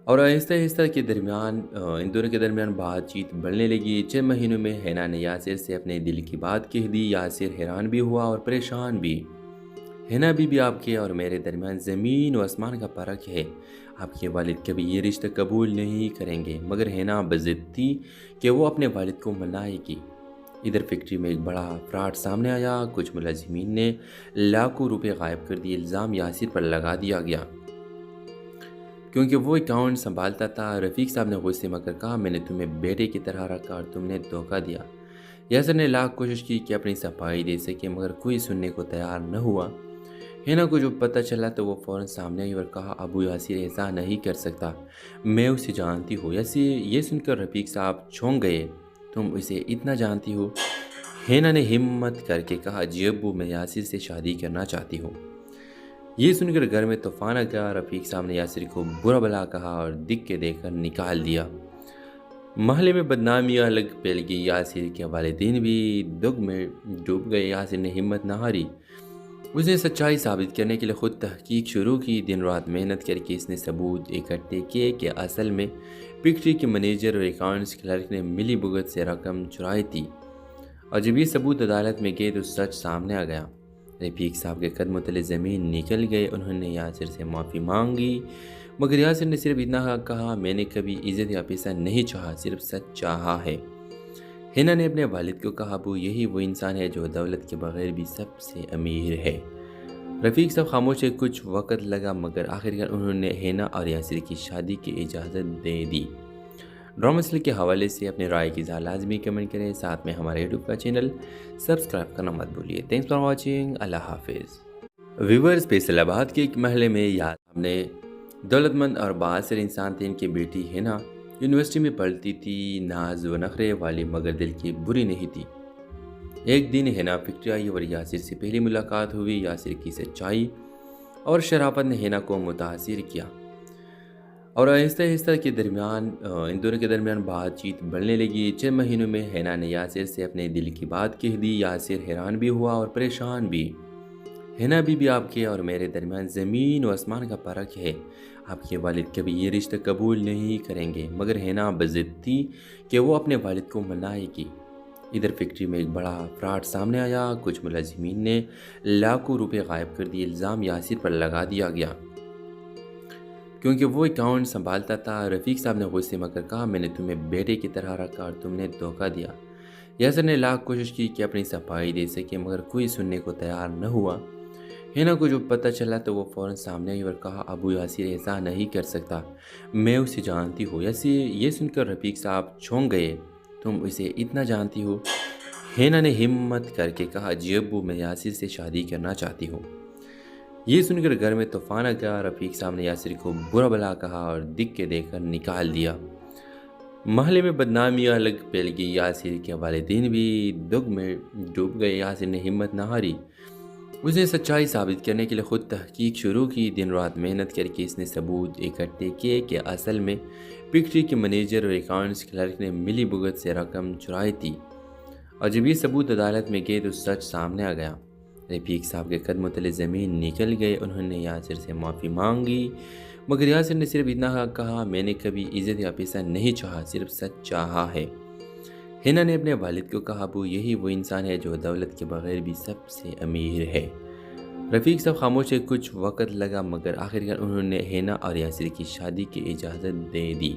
और आहिस्ता आहिस्ता के दरमियान इन दोनों के दरमियान बातचीत बढ़ने लगी। 6 महीनों में हैना ने यासिर से अपने दिल की बात कह दी। यासिर हैरान भी हुआ और परेशान भी। हैना बीबी, आपके और मेरे दरमियान ज़मीन व आसमान का फ़र्क है। आपके वालिद कभी ये रिश्ता कबूल नहीं करेंगे। मगर हैना बज़िद थी कि वो अपने वालिद को मनाएगी। इधर फैक्ट्री में एक बड़ा फ्रॉड सामने आया। कुछ मुलाजिमीन ने लाखों रुपए गायब कर दिए। इल्ज़ाम यासिर पर लगा दिया गया क्योंकि वो अकाउंट संभालता था। रफ़ीक साहब ने गुस्से में कहा, मैंने तुम्हें बेटे की तरह रखा और तुमने धोखा दिया। यासिर ने लाख कोशिश की कि अपनी सफाई दे सके, मगर कोई सुनने को तैयार न हुआ। हिना को जब पता चला तो वो फ़ौरन सामने आई और कहा, अबू यासिर ऐसा नहीं कर सकता, मैं उसे जानती हूँ। यासिर ये सुनकर रफ़ीक साहब चौंक गए, तुम इसे इतना जानती हो? हिना ने हिम्मत करके कहा, जी अब्बू, मैं यासिर से शादी करना चाहती हूँ। ये सुनकर घर में तूफान आ गया। रफ़ीक साहब ने यासिर को बुरा भला कहा और दिख के देकर निकाल दिया। महल्ले में बदनामियाँ अलग फैल गई। यासिर के वालिदैन भी दुख में डूब गए। यासिर ने हिम्मत न हारी। उसने सच्चाई साबित करने के लिए खुद तहकीक शुरू की। दिन रात मेहनत करके इसने सबूत इकट्ठे किए कि असल में फैक्ट्री के मैनेजर और अकाउंट्स क्लर्क ने मिली भुगत से रकम चुराई थी। और जब ये सबूत अदालत में गए तो सच सामने आ गया। रफ़ीक साहब के कदमों तले ज़मीन निकल गए। उन्होंने यासिर से माफ़ी मांगी, मगर यासिर ने सिर्फ इतना कहा, मैंने कभी इज़्ज़त या पैसा नहीं चाहा, सिर्फ सच चाहा है। हिना ने अपने वालिद को कहा, अबू, यही वो इंसान है जो दौलत के बगैर भी सबसे अमीर है। रफ़ीक साहब खामोश है। कुछ वक़्त लगा, मगर आखिरकार उन्होंने हिना और यासिर की शादी की इजाज़त दे दी। ड्रामा सीरियल के हवाले से अपने राय की इज़हार लाजमी कमेंट करें। साथ में हमारे यूट्यूब का चैनल सब्सक्राइब करना मत भूलिए। Thanks for watching. अल्लाह हाफिज़। व्यूअर्स, फैसलाबाद के एक महल्ले में यासिर ने दौलतमंद और बाअसर इंसान थे। इनकी बेटी हिना यूनिवर्सिटी में पढ़ती थी, नाज व नखरे वाली, मगर दिल की बुरी नहीं थी। एक दिन हिना फैक्ट्री आई और यासिर से पहली मुलाकात हुई। यासिर की सच्चाई और शराफत ने हिना को मुतासिर किया और आहिस्ता आहिस्ता के दरमियान इन दोनों के दरमियान बातचीत बढ़ने लगी। 6 महीनों में हैना ने यासिर से अपने दिल की बात कह दी। यासिर हैरान भी हुआ और परेशान भी। हैना बीबी, आपके और मेरे दरमियान ज़मीन व आसमान का फ़र्क है। आपके वालिद कभी ये रिश्ता कबूल नहीं करेंगे। मगर हैना बज़िद थी कि वो अपने वालिद को मनाएगी। इधर फैक्ट्री में एक बड़ा फ्रॉड सामने आया। कुछ मुलाजिमीन ने लाखों रुपए गायब कर दिए। इल्ज़ाम यासिर पर लगा दिया गया क्योंकि वो अकाउंट संभालता था। रफ़ीक साहब ने गुस्से में कहा, मैंने तुम्हें बेटे की तरह रखा और तुमने धोखा दिया। यासिर ने लाख कोशिश की कि अपनी सफाई दे सके, मगर कोई सुनने को तैयार न हुआ। हिना को जब पता चला तो वो फ़ौरन सामने आई और कहा, अबू यासिर ऐसा नहीं कर सकता, मैं उसे जानती हूँ। यासिर ये सुनकर रफ़ीक साहब चौंक गए, तुम इसे इतना जानती हो? हिना ने हिम्मत करके कहा, जी अब्बू, मैं यासिर से शादी करना चाहती हूँ। ये सुनकर घर में तूफान आ गया। रफ़ीक साहब ने यासिर को बुरा भला कहा और दिख के देकर निकाल दिया। महल्ले में बदनामियाँ अलग फैल गई। यासिर के वालिदैन भी दुख में डूब गए। यासिर ने हिम्मत न हारी। उसने सच्चाई साबित करने के लिए खुद तहकीक शुरू की। दिन रात मेहनत करके इसने सबूत इकट्ठे किए कि असल में फैक्ट्री के मैनेजर और अकाउंट्स क्लर्क ने मिली भुगत से रकम चुराई थी। और जब ये सबूत अदालत में गए तो सच सामने आ गया। रफ़ीक साहब के कदमों तले ज़मीन निकल गए। उन्होंने यासिर से माफ़ी मांगी, मगर यासिर ने सिर्फ इतना कहा, मैंने कभी इज़्ज़त या पैसा नहीं चाहा, सिर्फ सच चाहा है। हिना ने अपने वालिद को कहा, अबू, यही वो इंसान है जो दौलत के बगैर भी सबसे अमीर है। रफ़ीक साहब खामोश है। कुछ वक़्त लगा, मगर आखिरकार उन्होंने हिना और यासिर की शादी की इजाज़त दे दी।